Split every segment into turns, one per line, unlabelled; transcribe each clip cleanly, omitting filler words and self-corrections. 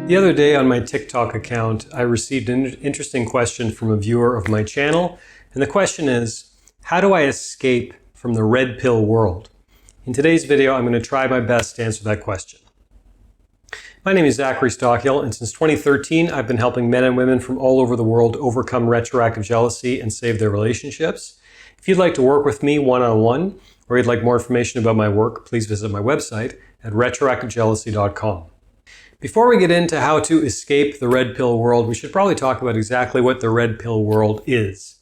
The other day on my TikTok account, I received an interesting question from a viewer of my channel. And the question is, how do I escape from the red pill world? In today's video, I'm going to try my best to answer that question. My name is Zachary Stockill, and since 2013, I've been helping men and women from all over the world overcome retroactive jealousy and save their relationships. If you'd like to work with me one-on-one, or you'd like more information about my work, please visit my website at retroactivejealousy.com. Before we get into how to escape the red pill world, we should probably talk about exactly what the red pill world is.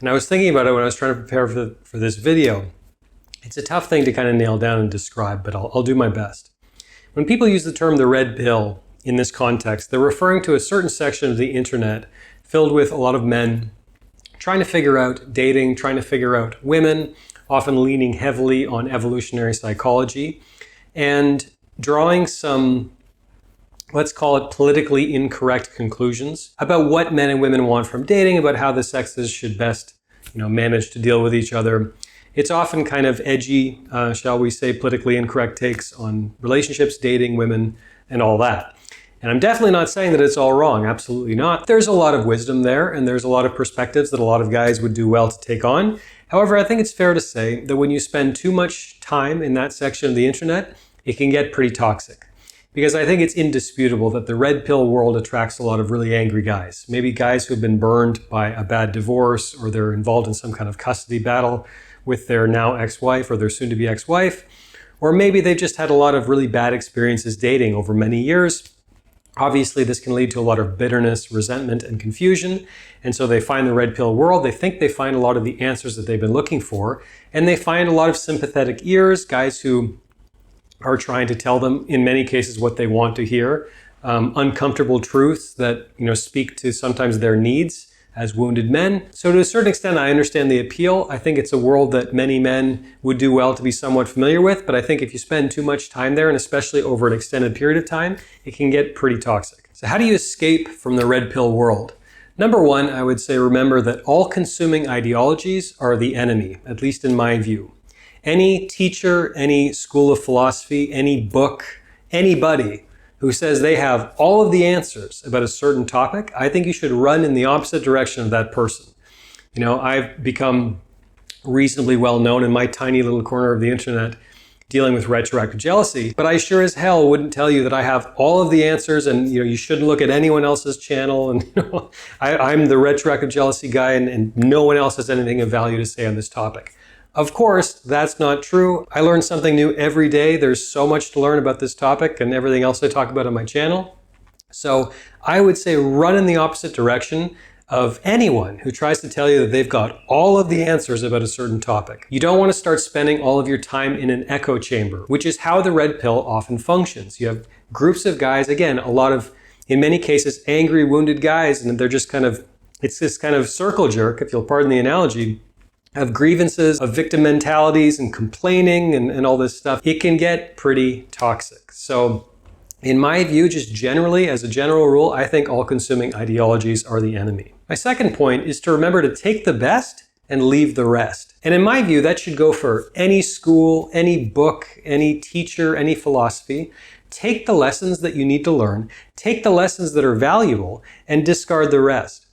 And I was thinking about it when I was trying to prepare for this video. It's a tough thing to kind of nail down and describe, but I'll do my best. When people use the term the red pill in this context, they're referring to a certain section of the internet filled with a lot of men trying to figure out dating, trying to figure out women, often leaning heavily on evolutionary psychology, and drawing some, let's call it, politically incorrect conclusions about what men and women want from dating, about how the sexes should best, manage to deal with each other. It's often kind of edgy, shall we say, politically incorrect takes on relationships, dating, women, and all that. And I'm definitely not saying that it's all wrong. Absolutely not. There's a lot of wisdom there, and there's a lot of perspectives that a lot of guys would do well to take on. However, I think it's fair to say that when you spend too much time in that section of the internet, it can get pretty toxic. Because I think it's indisputable that the red pill world attracts a lot of really angry guys. Maybe guys who have been burned by a bad divorce, or they're involved in some kind of custody battle with their now ex-wife or their soon-to-be ex-wife. Or maybe they've just had a lot of really bad experiences dating over many years. Obviously, this can lead to a lot of bitterness, resentment, and confusion. And so they find the red pill world. They think they find a lot of the answers that they've been looking for. And they find a lot of sympathetic ears, guys who are trying to tell them, in many cases, what they want to hear. Uncomfortable truths that speak to sometimes their needs as wounded men. So to a certain extent, I understand the appeal. I think it's a world that many men would do well to be somewhat familiar with. But I think if you spend too much time there, and especially over an extended period of time, it can get pretty toxic. So how do you escape from the red pill world? Number one, I would say remember that all-consuming ideologies are the enemy, at least in my view. Any teacher, any school of philosophy, any book, anybody who says they have all of the answers about a certain topic, I think you should run in the opposite direction of that person. I've become reasonably well known in my tiny little corner of the internet dealing with retroactive jealousy, but I sure as hell wouldn't tell you that I have all of the answers and you shouldn't look at anyone else's channel and I'm the retroactive jealousy guy and no one else has anything of value to say on this topic. Of course, that's not true. I learn something new every day. There's so much to learn about this topic and everything else I talk about on my channel. So I would say run in the opposite direction of anyone who tries to tell you that they've got all of the answers about a certain topic. You don't want to start spending all of your time in an echo chamber, which is how the red pill often functions. You have groups of guys, again, a lot of, in many cases, angry, wounded guys, and they're just it's this kind of circle jerk, if you'll pardon the analogy, of grievances, of victim mentalities and complaining and all this stuff. It can get pretty toxic. So in my view, just generally, as a general rule, I think all-consuming ideologies are the enemy. My second point is to remember to take the best and leave the rest. And in my view, that should go for any school, any book, any teacher, any philosophy. Take the lessons that you need to learn, take the lessons that are valuable, and discard the rest.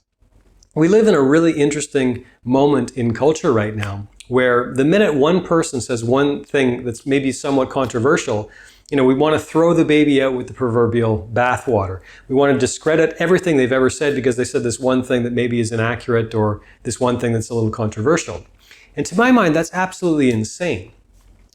We live in a really interesting moment in culture right now where the minute one person says one thing that's maybe somewhat controversial, we want to throw the baby out with the proverbial bathwater. We want to discredit everything they've ever said because they said this one thing that maybe is inaccurate or this one thing that's a little controversial. And to my mind, that's absolutely insane.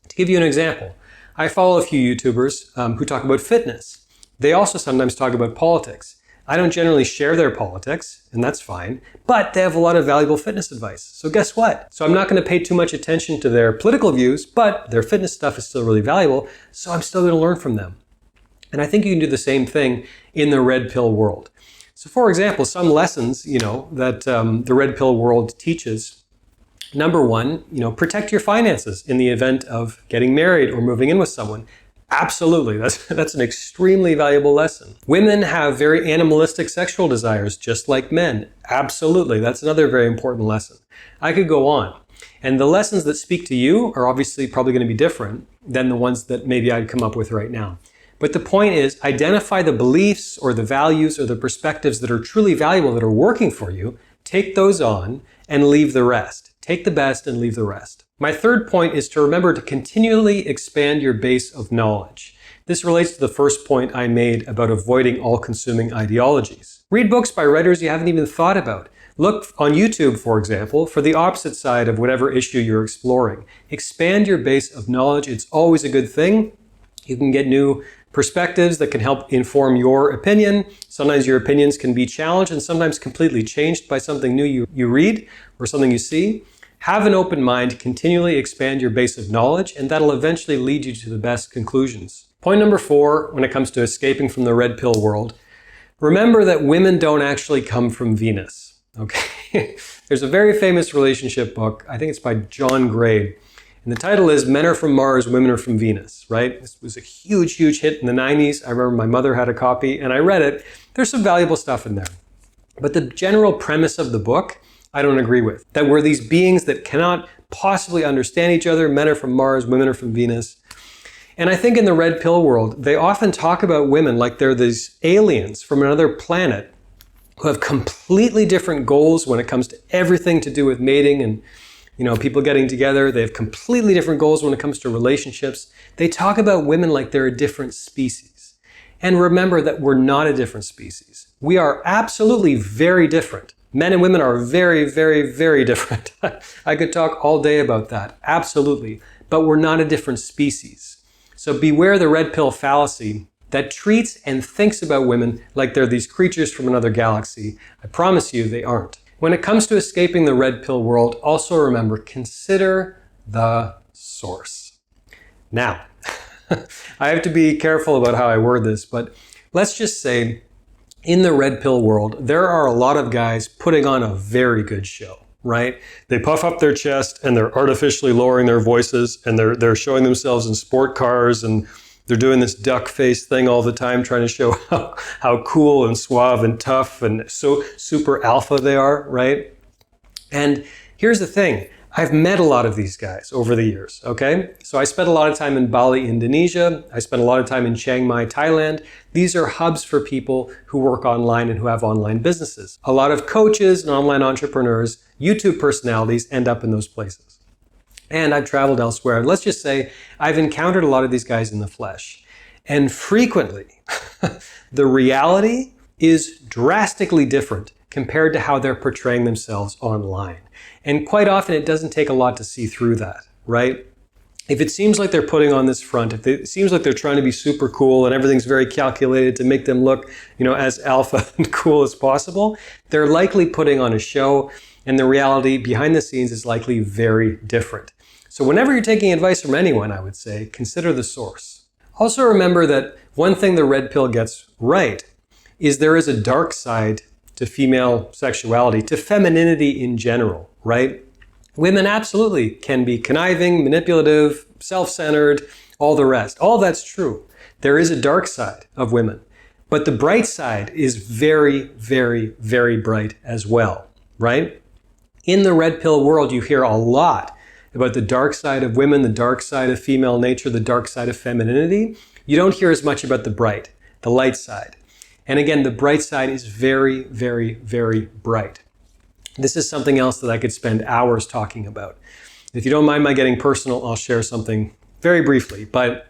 To give you an example, I follow a few YouTubers who talk about fitness. They also sometimes talk about politics. I don't generally share their politics, and that's fine, but they have a lot of valuable fitness advice. So guess what? So I'm not going to pay too much attention to their political views, but their fitness stuff is still really valuable, so I'm still going to learn from them. And I think you can do the same thing in the red pill world. So for example, some lessons, that the red pill world teaches. Number one, protect your finances in the event of getting married or moving in with someone. Absolutely, that's an extremely valuable lesson. Women have very animalistic sexual desires, just like men. Absolutely, that's another very important lesson. I could go on. And the lessons that speak to you are obviously probably going to be different. than the ones that maybe I'd come up with right now. But the point is, identify the beliefs or the values or the perspectives that are truly valuable, that are working for you, take those on, and leave the rest. Take the best and leave the rest. My third point is to remember to continually expand your base of knowledge. This relates to the first point I made about avoiding all-consuming ideologies. Read books by writers you haven't even thought about. Look on YouTube, for example, for the opposite side of whatever issue you're exploring. Expand your base of knowledge. It's always a good thing. You can get new perspectives that can help inform your opinion. Sometimes your opinions can be challenged and sometimes completely changed by something new you read or something you see. Have an open mind, continually expand your base of knowledge, and that'll eventually lead you to the best conclusions. Point number 4, when it comes to escaping from the red pill world, remember that women don't actually come from Venus. Okay? There's a very famous relationship book, I think it's by John Gray, and the title is Men Are From Mars, Women Are From Venus, right? This was a huge, huge hit in the 90s. I remember my mother had a copy and I read it. There's some valuable stuff in there. But the general premise of the book, I don't agree with. That we're these beings that cannot possibly understand each other. Men are from Mars, women are from Venus. And I think in the red pill world, they often talk about women like they're these aliens from another planet who have completely different goals when it comes to everything to do with mating and people getting together. They have completely different goals when it comes to relationships. They talk about women like they're a different species. And remember that we're not a different species. We are absolutely very different. Men and women are very, very, very different. I could talk all day about that. Absolutely. But we're not a different species. So beware the red pill fallacy that treats and thinks about women like they're these creatures from another galaxy. I promise you they aren't. When it comes to escaping the red pill world, also remember, consider the source. Now, I have to be careful about how I word this, but let's just say in the red pill world, there are a lot of guys putting on a very good show, right? They puff up their chest and they're artificially lowering their voices and they're showing themselves in sport cars and they're doing this duck face thing all the time, trying to show how cool and suave and tough and so super alpha they are, right? And here's the thing. I've met a lot of these guys over the years, okay? So I spent a lot of time in Bali, Indonesia. I spent a lot of time in Chiang Mai, Thailand. These are hubs for people who work online and who have online businesses. A lot of coaches and online entrepreneurs, YouTube personalities end up in those places. And I've traveled elsewhere. And let's just say I've encountered a lot of these guys in the flesh. And frequently, the reality is drastically different compared to how they're portraying themselves online. And quite often, it doesn't take a lot to see through that, right? If it seems like they're putting on this front, if it seems like they're trying to be super cool and everything's very calculated to make them look, as alpha and cool as possible, they're likely putting on a show, and the reality behind the scenes is likely very different. So whenever you're taking advice from anyone, I would say, consider the source. Also remember that one thing the red pill gets right is there is a dark side to female sexuality, to femininity in general, right? Women absolutely can be conniving, manipulative, self-centered, all the rest. All that's true. There is a dark side of women. But the bright side is very, very, very bright as well, right? In the red pill world, you hear a lot about the dark side of women, the dark side of female nature, the dark side of femininity. You don't hear as much about the bright, the light side. And again, the bright side is very, very, very bright. This is something else that I could spend hours talking about. If you don't mind my getting personal, I'll share something very briefly. But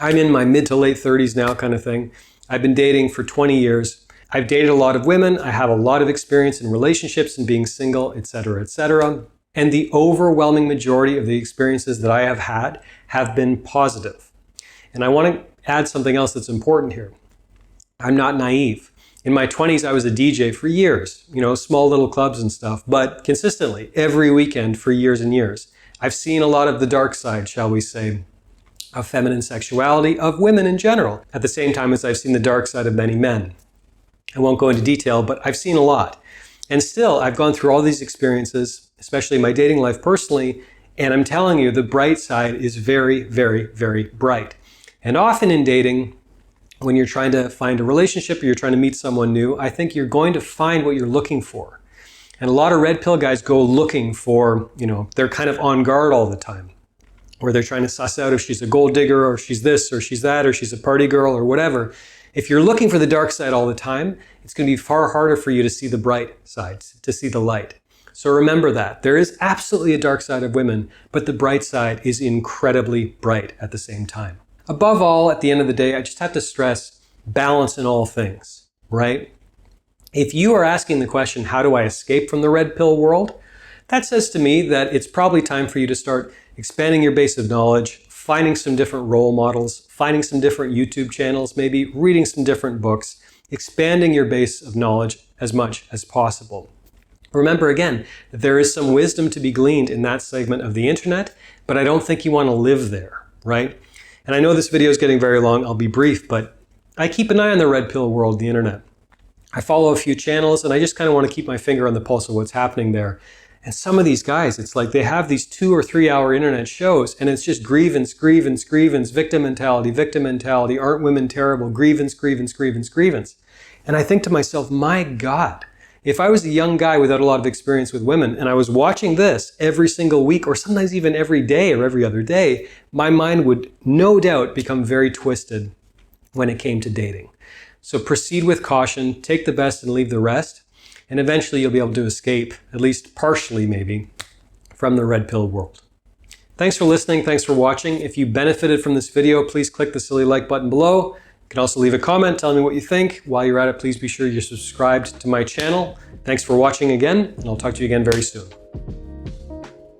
I'm in my mid to late 30s now, kind of thing. I've been dating for 20 years. I've dated a lot of women. I have a lot of experience in relationships and being single, etc., etc. And the overwhelming majority of the experiences that I have had have been positive. And I want to add something else that's important here. I'm not naive. In my 20s, I was a DJ for years, small little clubs and stuff, but consistently every weekend for years and years. I've seen a lot of the dark side, shall we say, of feminine sexuality, of women in general, at the same time as I've seen the dark side of many men. I won't go into detail, but I've seen a lot. And still, I've gone through all these experiences, especially in my dating life personally, and I'm telling you, the bright side is very, very, very bright. And often in dating, when you're trying to find a relationship or you're trying to meet someone new, I think you're going to find what you're looking for. And a lot of red pill guys go looking for, they're kind of on guard all the time. where they're trying to suss out if she's a gold digger or she's this or she's that or she's a party girl or whatever. If you're looking for the dark side all the time, it's going to be far harder for you to see the bright side, to see the light. So remember that. There is absolutely a dark side of women, but the bright side is incredibly bright at the same time. Above all, at the end of the day, I just have to stress balance in all things, right? If you are asking the question, how do I escape from the red pill world? That says to me that it's probably time for you to start expanding your base of knowledge, finding some different role models, finding some different YouTube channels, maybe reading some different books, expanding your base of knowledge as much as possible. Remember again that there is some wisdom to be gleaned in that segment of the internet, but I don't think you want to live there, right? And I know this video is getting very long, I'll be brief, but I keep an eye on the red pill world, the internet. I follow a few channels and I just kind of want to keep my finger on the pulse of what's happening there. And some of these guys, it's like they have these 2 or 3 hour internet shows and it's just grievance, grievance, grievance, victim mentality, aren't women terrible, grievance, grievance, grievance, grievance. And I think to myself, my God, if I was a young guy without a lot of experience with women and I was watching this every single week or sometimes even every day or every other day, my mind would no doubt become very twisted when it came to dating. So proceed with caution, take the best and leave the rest, and eventually you'll be able to escape, at least partially maybe, from the red pill world. Thanks for listening, thanks for watching. If you benefited from this video, please click the silly like button below. You can also leave a comment telling me what you think. While you're at it, please be sure you're subscribed to my channel. Thanks for watching again, and I'll talk to you again very soon.